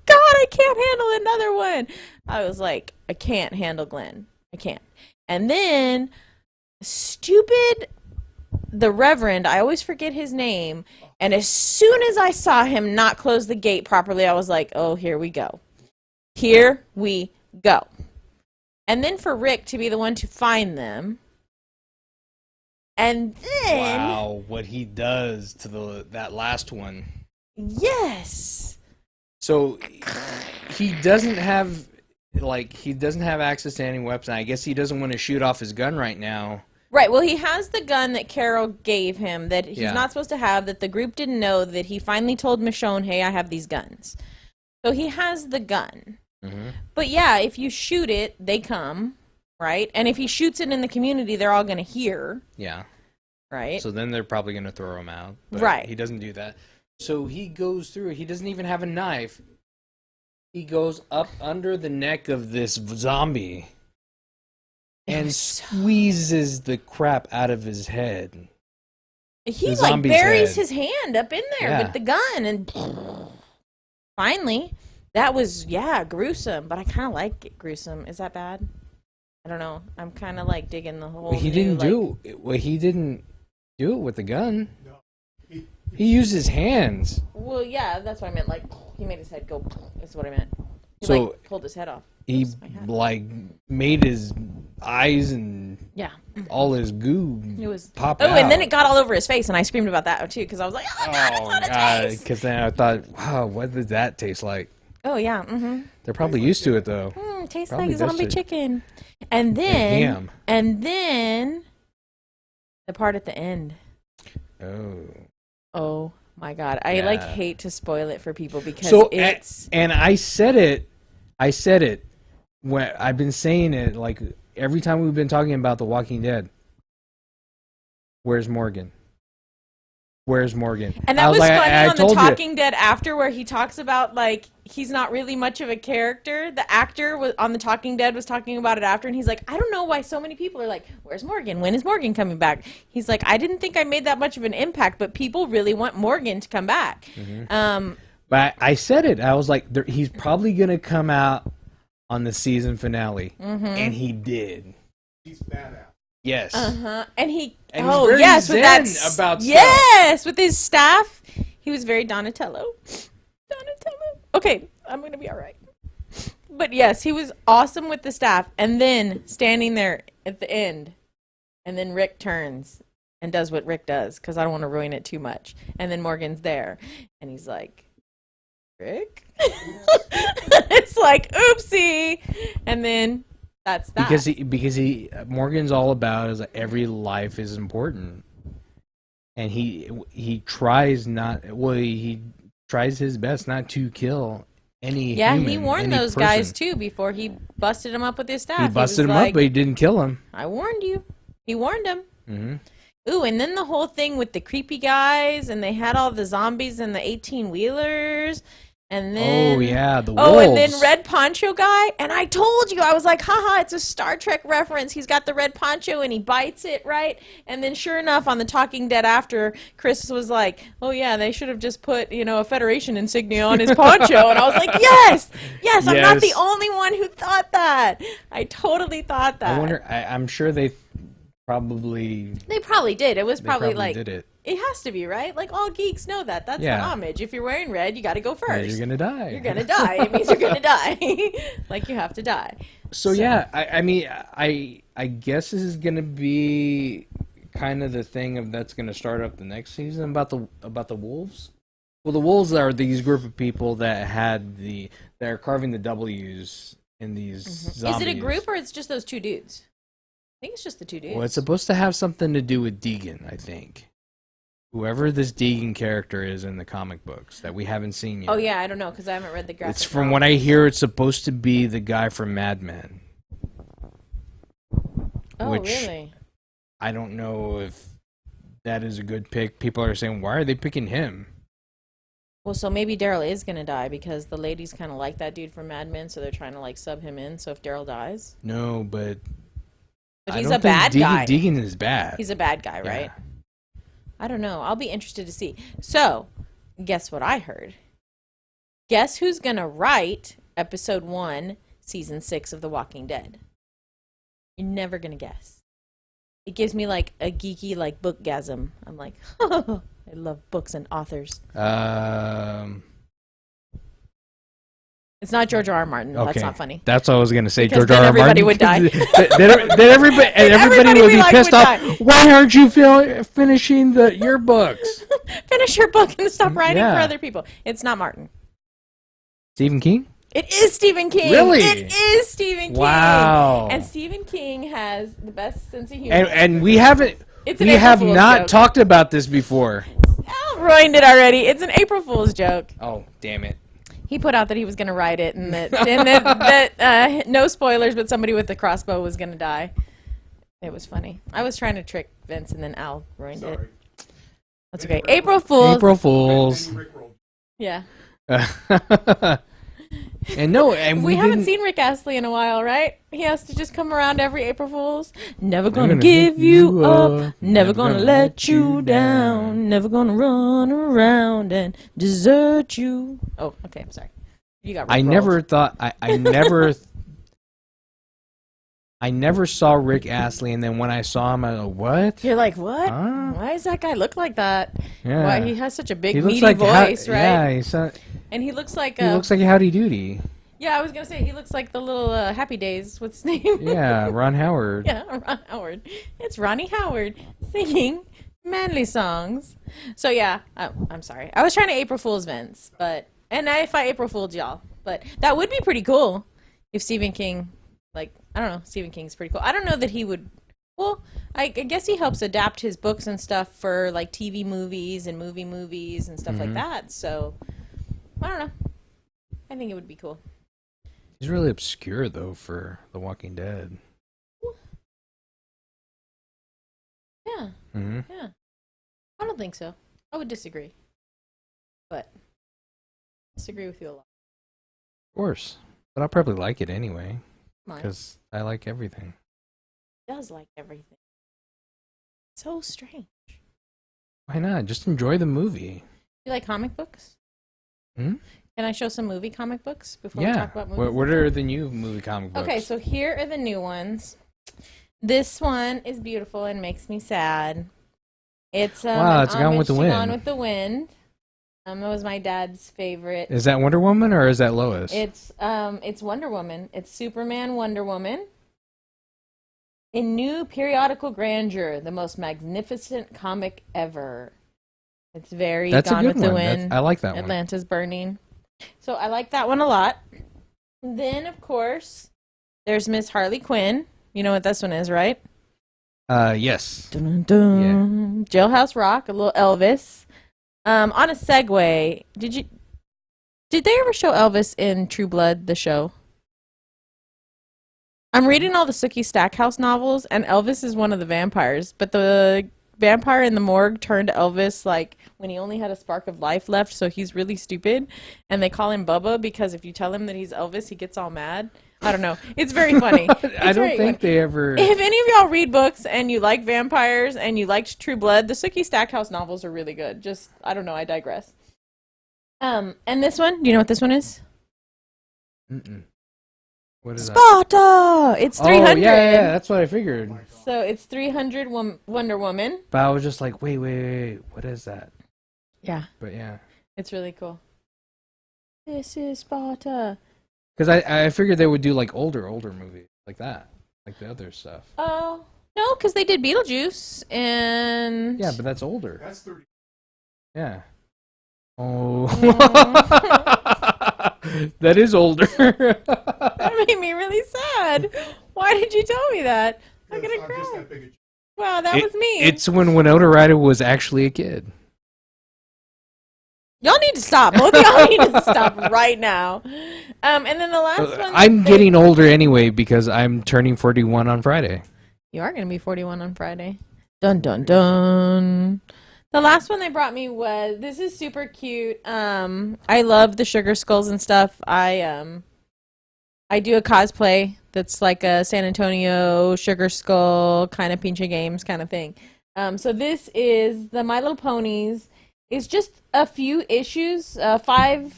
God, I can't handle another one. I was like, I can't handle Glenn. I can't. And then, stupid, the Reverend, I always forget his name. And as soon as I saw him not close the gate properly, I was like, oh, here we go. Here we go. And then for Rick to be the one to find them. And then... Wow, what he does to that last one. Yes. So he doesn't have access to any weapons. I guess he doesn't want to shoot off his gun right now. Right, well, he has the gun that Carol gave him that he's not supposed to have, that the group didn't know, that he finally told Michonne, hey, I have these guns. So he has the gun. Mm-hmm. But yeah, if you shoot it, they come, right? And if he shoots it in the community, they're all going to hear. Yeah. Right? So then they're probably going to throw him out. But right. He doesn't do that. So he goes through. He doesn't even have a knife. He goes up under the neck of this zombie and squeezes the crap out of his head. He like buries his hand up in there with the gun, and finally, that was gruesome. But I kind of like it gruesome. Is that bad? I don't know. I'm kind of like digging the whole. He didn't do it with the gun. No. He used his hands. Well, yeah, that's what I meant. Like, he made his head go. That's what I meant. He, so pulled his head off. He, made his eyes and all his goo pop out. Oh, and then it got all over his face, and I screamed about that, too, because I was like, oh, my God, it's on his face. Because then I thought, wow, what does that taste like? Oh, yeah. Mm-hmm. They're probably used to it, though. Tastes like zombie chicken. And then, the part at the end. Oh my God. I hate to spoil it for people because it's... And I said it when I've been saying it like every time we've been talking about The Walking Dead. Where's Morgan? Where's Morgan? And that was funny on The Talking Dead after, where he talks about, like, he's not really much of a character. The actor on The Talking Dead was talking about it after, and he's like, I don't know why so many people are like, where's Morgan? When is Morgan coming back? He's like, I didn't think I made that much of an impact, but people really want Morgan to come back. Mm-hmm. But I said it. I was like, he's probably going to come out on the season finale. Mm-hmm. And he did. He's badass. Yes. Uh-huh. And he with that about yes, with his staff. He was very Donatello. Okay, I'm going to be all right. But yes, he was awesome with the staff, and then standing there at the end, and then Rick turns and does what Rick does, cuz I don't want to ruin it too much. And then Morgan's there, and he's like, "Rick?" It's like, "Oopsie." And then that's that. Because Morgan's all about is that every life is important, and he tries he tries his best not to kill any. Yeah, human, he warned those guys too before he busted him up with his staff. He busted him up, but he didn't kill him. I warned you. He warned him. Mm-hmm. Ooh, and then the whole thing with the creepy guys, and they had all the zombies and the 18-wheelers. And then, the wolves. And then Red Poncho guy. And I told you, I was like, haha, it's a Star Trek reference. He's got the red poncho and he bites it, right? And then sure enough, on The Talking Dead after, Chris was like, oh yeah, they should have just put, a Federation insignia on his poncho. And I was like, yes, I'm not the only one who thought that. I totally thought that. I wonder, I'm sure they probably did. It was probably like, did it. It has to be, right? Like, all geeks know that. That's the homage. If you're wearing red, you got to go first. You're going to die. You're going to die. It means you're going to die. Like, you have to die. So. I mean, I guess this is going to be kind of the thing that's going to start up the next season about the wolves. Well, the wolves are these group of people that are carving the W's in these zombies. Is it a group or it's just those two dudes? I think it's just the two dudes. Well, it's supposed to have something to do with Deegan, I think. Whoever this Deegan character is in the comic books that we haven't seen yet. Oh, yeah, I don't know, because I haven't read the graphic. It's from what I hear, it's supposed to be the guy from Mad Men. Oh, really? I don't know if that is a good pick. People are saying, why are they picking him? Well, so maybe Daryl is going to die because the ladies kind of like that dude from Mad Men, so they're trying to, like, sub him in. So if Daryl dies... No, but he's a bad guy. Deegan is bad. He's a bad guy, right? Yeah. I don't know. I'll be interested to see. So, guess what I heard? Guess who's gonna write episode 1, season 6 of The Walking Dead? You're never gonna guess. It gives me like a geeky like bookgasm. I'm like, I love books and authors. It's not George R. R. Martin. Okay. That's not funny. That's what I was gonna say. Because George R. R. everybody Martin would die. then everybody would be like, pissed would off. die. Why aren't you finishing your books? Finish your book and stop writing Yeah. for other people. It's not Martin. Stephen King? It is Stephen King. Really? It is Stephen King. Wow. And Stephen King has the best sense of humor. And we haven't. It's an We April have Fool's not joke. talked about this before. Al ruined it already. It's an April Fool's joke. Oh, damn it. He put out that he was going to write it, and that no spoilers, but somebody with the crossbow was going to die. It was funny. I was trying to trick Vince, and then Al ruined it. Sorry. That's okay. April Fool's. April Fools. And Rickrolled. Yeah. And no, and We haven't didn't- seen Rick Astley in a while, right? He has to just come around every April Fool's. Never gonna gonna give hit you you up. up. Never gonna let you down. Never gonna run around and desert you. Oh, okay. I'm sorry. You got I Rickrolled. never thought I never saw Rick Astley, and then when I saw him, I was like, "What?" You're like, what? Huh? Why does that guy look like that? Yeah. Why he has such a big He looks meaty like voice, right? Yeah, And he looks like he looks like Howdy Doody. yeah, I was gonna say he looks like the little Happy Days. What's his name? Yeah, Ron Howard. Yeah, Ron Howard. It's Ronnie Howard singing manly songs. So yeah, I'm sorry. I was trying to April Fool's Vince, and if I April Fooled y'all, but that would be pretty cool if Stephen King, like, I don't know, Stephen King's pretty cool. I don't know that he would. Well, I guess he helps adapt his books and stuff for like TV movies and movies and stuff like that. So I don't know. I think it would be cool. He's really obscure though for The Walking Dead. Yeah. Mm-hmm. Yeah. I don't think so. I would disagree. But I disagree with you a lot. Of course, but I'll probably like it anyway Mine because I like everything. does like everything. So strange. Why not? Just enjoy the movie. You like comic books? Hmm? Can I show some movie comic books before we Yeah. talk about movies? What are the new movie comic books? Okay, so here are the new ones. This one is beautiful and makes me sad. It's Wow, it's an Gone with the homage to Wind. Gone with the Wind. It was my dad's favorite. Is that Wonder Woman or is that Lois? It's Wonder Woman. It's Superman, Wonder Woman. In new periodical grandeur, the most magnificent comic ever. It's very That's Gone a good with the one. Wind. I like that one. Atlanta's burning. So I like that one a lot. Then, of course, there's Miss Harley Quinn. You know what this one is, right? Yes. Dun, dun, dun. Jailhouse Rock, a little Elvis. On a segue, did they ever show Elvis in True Blood, the show? I'm reading all the Sookie Stackhouse novels, and Elvis is one of the vampires, but the vampire in the morgue turned Elvis like when he only had a spark of life left, so he's really stupid, and they call him Bubba because if you tell him that he's Elvis, he gets all mad. I don't know. It's very funny. I don't think they ever. If any of y'all read books and you like vampires and you liked True Blood, the Sookie Stackhouse novels are really good. Just, I don't know, I digress. And this one, do you know what this one is? Mm-mm. What is that? Sparta! It's 300. Oh, yeah, that's what I figured. So it's 300 Wonder Woman. But I was just like, wait, what is that? Yeah, But yeah. it's really cool. This is Sparta. Because I figured they would do like older movies like that. Like the other stuff. Oh, no, because they did Beetlejuice and... Yeah, but that's older. That's 30. Yeah. Oh. Mm. That is older. That made me really sad. Why did you tell me that? I'm Yes, gonna I'm just cry. that big a Wow, that was me. It's when Winona Ryder was actually a kid. Y'all need to stop. Both of y'all need to stop right now. And then the last one. I'm getting older anyway because I'm turning 41 on Friday. You are going to be 41 on Friday. Dun, dun, dun. The last one they brought me was, this is super cute. I love the sugar skulls and stuff. I do a cosplay that's like a San Antonio sugar skull kind of Pinche Games kind of thing. So this is the My Little Ponies. It's just a few issues, 5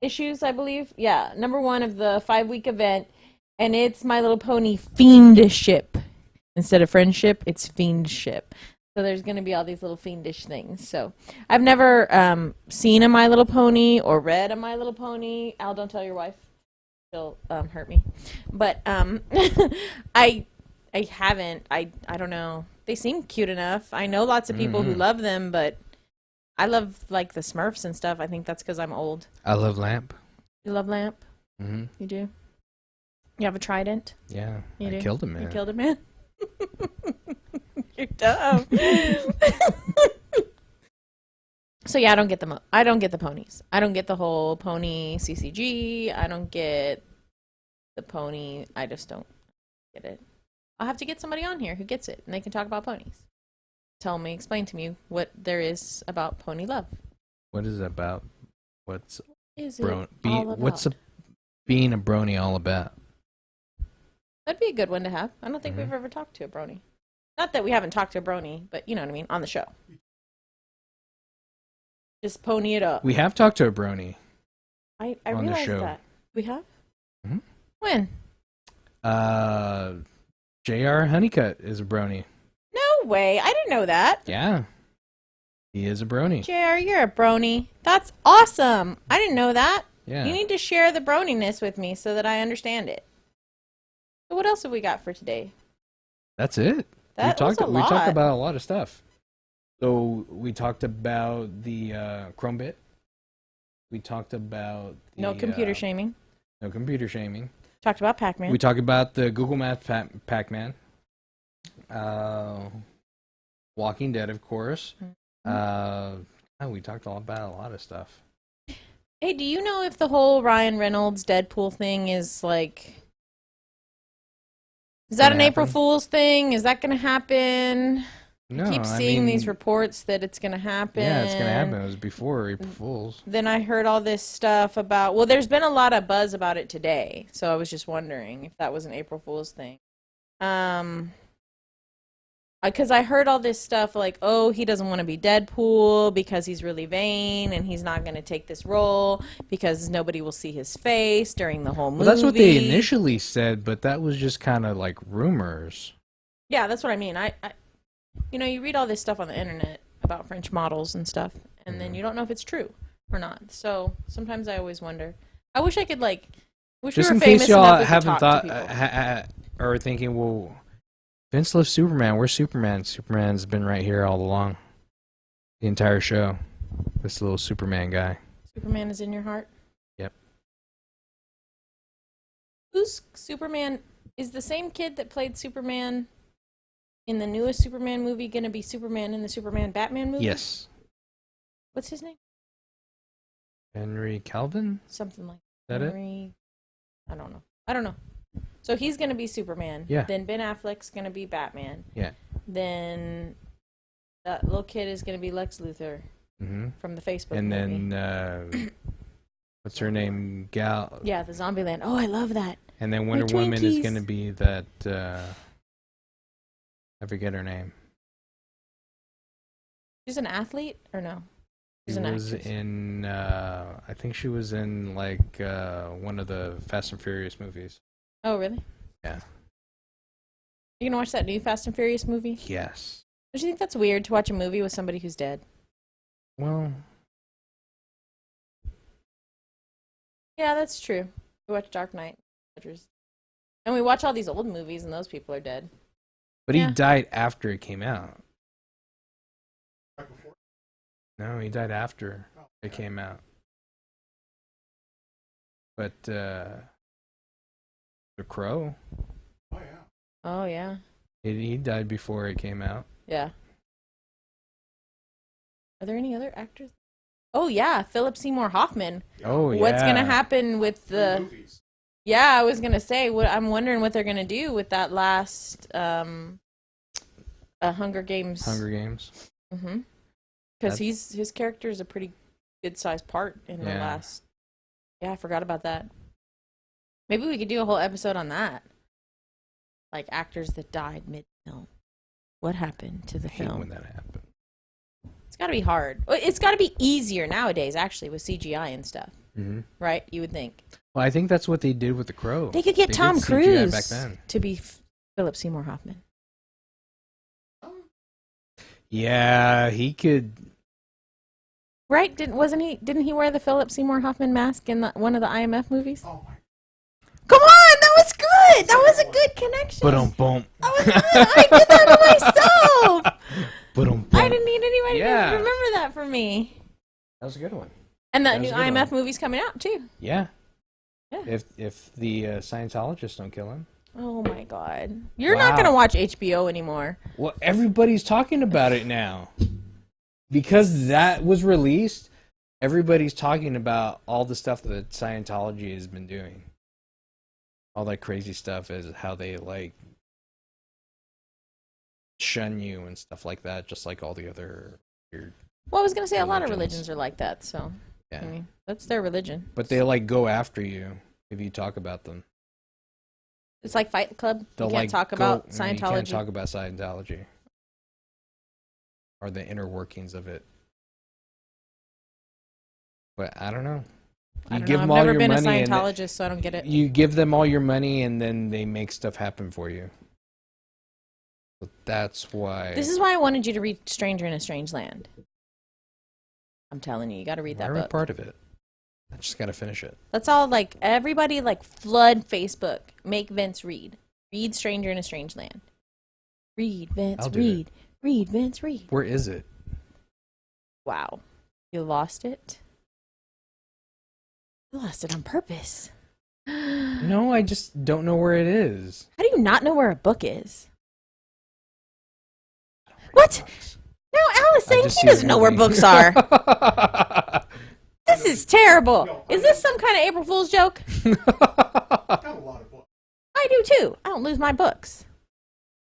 issues, I believe. Yeah, number 1 of the 5-week event, and it's My Little Pony Fiendship. Instead of friendship, it's fiendship. So there's going to be all these little fiendish things. So I've never seen a My Little Pony or read a My Little Pony. Al, don't tell your wife. She'll hurt me. But I haven't. I don't know. They seem cute enough. I know lots of people who love them, but I love like the Smurfs and stuff. I think that's because I'm old. I love Lamp. You love Lamp? Mm-hmm. You do? You have a trident? Yeah. You do? Killed him, man. You killed a man? You're dumb. So yeah, I don't get the ponies. I don't get the whole pony CCG. I don't get the pony. I just don't get it. I'll have to get somebody on here who gets it, and they can talk about ponies. Explain to me what there is about pony love. What is it about? What's is it all about? What's being a brony all about? That'd be a good one to have. I don't think we've ever talked to a brony. Not that we haven't talked to a brony, but you know what I mean, on the show. Just pony it up. We have talked to a brony. I on the realized show. that. We have? Mm-hmm. When? J.R. Honeycutt is a brony. No way. I didn't know that. Yeah. He is a brony. JR, you're a brony. That's awesome. I didn't know that. Yeah. You need to share the broniness with me so that I understand it. So what else have we got for today? That's it. We talked about a lot of stuff. So we talked about the Chrombit. We talked about the, no computer shaming. No computer shaming. Talked about Pac-Man. We talked about the Google Maps Pac-Man. Walking Dead, of course. We talked all about a lot of stuff. Hey, do you know if the whole Ryan Reynolds Deadpool thing is like... Is that an April Fool's thing? Is that going to happen? No, I keep seeing these reports that it's going to happen. Yeah, it's going to happen. It was before April Fool's. Then I heard all this stuff about... Well, there's been a lot of buzz about it today, so I was just wondering if that was an April Fool's thing. Because I heard all this stuff like, oh, he doesn't want to be Deadpool because he's really vain and he's not going to take this role because nobody will see his face during the whole movie. Well, that's what they initially said, but that was just kind of like rumors. Yeah, that's what I mean. You read all this stuff on the internet about French models and stuff, and then you don't know if it's true or not. So sometimes I always wonder. I wish I could wish just we were in famous case y'all enough we could haven't talk thought to people. or thinking, well, Vince loves Superman. Where's Superman? Superman's been right here all along, the entire show. This little Superman guy. Superman is in your heart? Yep. Who's Superman? Is the same kid that played Superman in the newest Superman movie going to be Superman in the Superman Batman movie? Yes. What's his name? Henry Calvin? Something like that. Henry... I don't know. So he's going to be Superman. Yeah. Then Ben Affleck's going to be Batman. Yeah. Then that little kid is going to be Lex Luthor from the Facebook and movie. And then, what's her name? Gal. Yeah, the Zombieland. Oh, I love that. And then Wonder Woman is going to be that, I forget her name. She's an athlete or no? She's She an was actress. in, I think she was in like one of the Fast and Furious movies. Oh, really? Yeah. You gonna watch that new Fast and Furious movie? Yes. Don't you think that's weird to watch a movie with somebody who's dead? Well. Yeah, that's true. We watch Dark Knight, and we watch all these old movies, and those people are dead. But he died after it came out. Right before? No, he died after it came out. But The Crow, Oh, yeah. Oh yeah. he died before it came out. Yeah. Are there any other actors? Oh yeah, Philip Seymour Hoffman. Oh yeah. What's gonna happen with the? Movies. Yeah, I was gonna say. I'm wondering what they're gonna do with that last Hunger Games. Hunger Games. Mm-hmm. Because his character is a pretty good sized part in the last. Yeah, I forgot about that. Maybe we could do a whole episode on that. Like actors that died mid-film. What happened to the I hate film? when that happened. It's got to be hard. It's got to be easier nowadays, actually, with CGI and stuff. Mm-hmm. right? You would think. Well, I think that's what they did with The Crow. They could get did Tom CGI Cruise back then. to be Philip Seymour Hoffman. Yeah, he could. Right? Didn't he wear the Philip Seymour Hoffman mask in one of the IMF movies? Oh my. Come on, that was good. That was a good connection. Ba-dum-bum. That was good. I did that to myself. Ba-dum-bum. I didn't need anybody Yeah. to remember that for me. That was a good one. And that That new was a good IMF one. movie's coming out too. Yeah. Yeah. If the Scientologists don't kill him. Oh my God! You're Wow. not gonna watch HBO anymore. Well, everybody's talking about it now. Because that was released, everybody's talking about all the stuff that Scientology has been doing. All that crazy stuff is how they, like, shun you and stuff like that, just like all the other weird. Well, I was gonna say a lot of Religions. religions are like that. So Yeah. I mean, that's their religion. But they, like, go after you if you talk about them. It's like Fight Club. They'll, You can't like, talk go- about You can't Scientology. talk about Scientology. Or the inner workings of it. But I don't know. I don't give know. them I've all never your been a money and Scientologist, so I don't get it. you give them all your money and then they make stuff happen for you. So that's why. This is why I wanted you to read Stranger in a Strange Land. I'm telling you, you got to read that I'm a book. part of it. I just got to finish it. That's all. Like everybody, like flood Facebook. Make Vince read. Read Stranger in a Strange Land. Read Vince. I'll do Read. Read Vince. Read. Where is it? Wow, you lost it. You lost it on purpose. No, I just don't know where it is. How do you not know where a book is? What? No, Alice saying just she see doesn't know where movie. books are. I This is terrible. Is this some kind of April Fool's joke? Got a lot of books. I do too. I don't lose my books.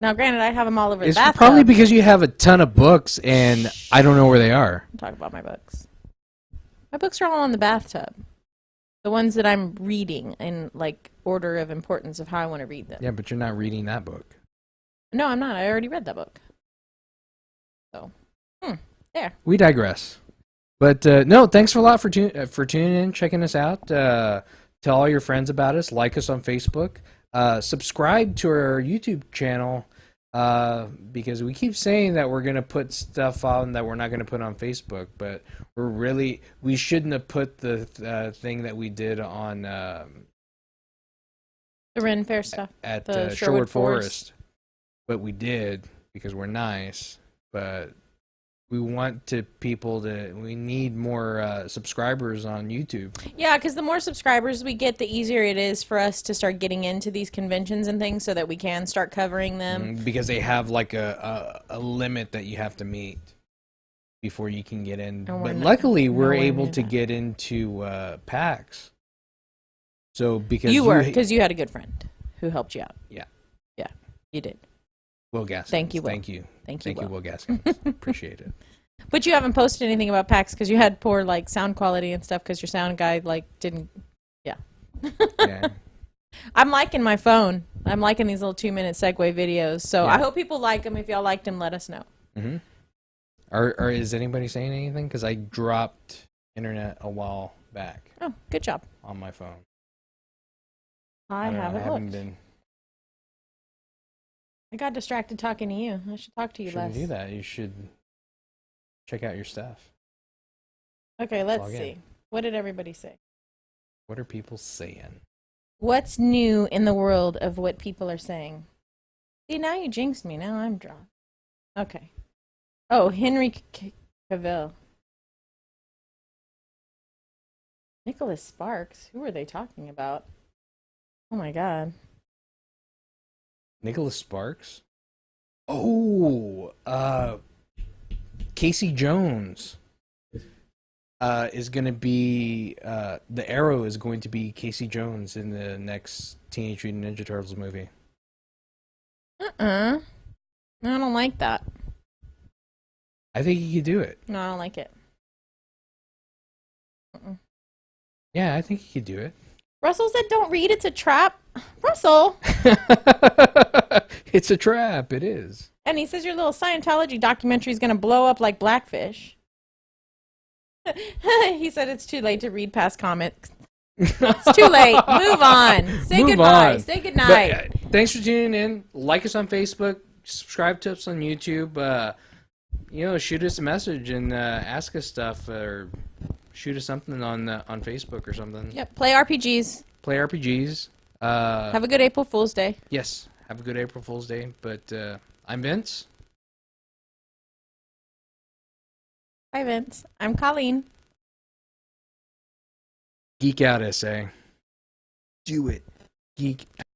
Now, granted, I have them all over It's the bathtub. probably because you have a ton of books and I don't know where they are. I'm talking about my books. My books are all in the bathtub. The ones that I'm reading in like order of importance of how I want to read them. Yeah, but you're not reading that book. No, I'm not. I already read that book. So, there. We digress. But no, thanks a lot for tuning in, checking us out. Tell all your friends about us. Like us on Facebook. Subscribe to our YouTube channel because we keep saying that we're going to put stuff on that we're not going to put on Facebook. But we shouldn't have put the thing that we did on The Ren Fair stuff. at The Sherwood Sherwood Forest. But we did because we're nice. But we want we need more subscribers on YouTube. Yeah, because the more subscribers we get, the easier it is for us to start getting into these conventions and things so that we can start covering them. Because they have like a limit that you have to meet before you can get in. And we're But not- luckily, we're nowhere able near to that. get into PAX. So because You were, because you had a good friend who helped you out. Yeah. Yeah, you did. Will Gaskins. Thank you, Will. Thank you. Thank you, Thank you, Will. Will Gaskins. Appreciate it. But you haven't posted anything about PAX because you had poor like sound quality and stuff because your sound guy like didn't. Yeah. Yeah. I'm liking my phone. I'm liking these little 2-minute segue videos. So Yeah. I hope people like them. If y'all liked them, let us know. Mm-hmm. Or is anybody saying anything? Because I dropped internet a while back Oh, good job. on my phone. I don't know, haven't haven't looked. been. I got distracted talking to you. I should talk to you Shouldn't less. do that. You should check out your stuff. Okay, let's Log in. see. What did everybody say? What are people saying? What's new in the world of what people are saying? See, now you jinxed me. Now I'm drawn. Okay. Oh, Henry Cavill. Nicholas Sparks. Who are they talking about? Oh my God. Nicholas Sparks? Oh, Casey Jones is going to be, the Arrow is going to be Casey Jones in the next Teenage Mutant Ninja Turtles movie. I don't like that. I think he could do it. No, I don't like it. Yeah, I think he could do it. Russell said, don't read, it's a trap. Russell! It's a trap, it is. And he says your little Scientology documentary is going to blow up like Blackfish. He said it's too late to read past comics. It's too late. Move on. Say Move goodbye. on. Say goodnight. But, thanks for tuning in. Like us on Facebook. Subscribe to us on YouTube. Shoot us a message and ask us stuff, or shoot us something on Facebook or something. Yep. Play RPGs. Play RPGs. Have a good April Fool's Day. Yes. Have a good April Fool's Day. But I'm Vince. Hi, Vince. I'm Colleen. Geek out, SA. Do it. Geek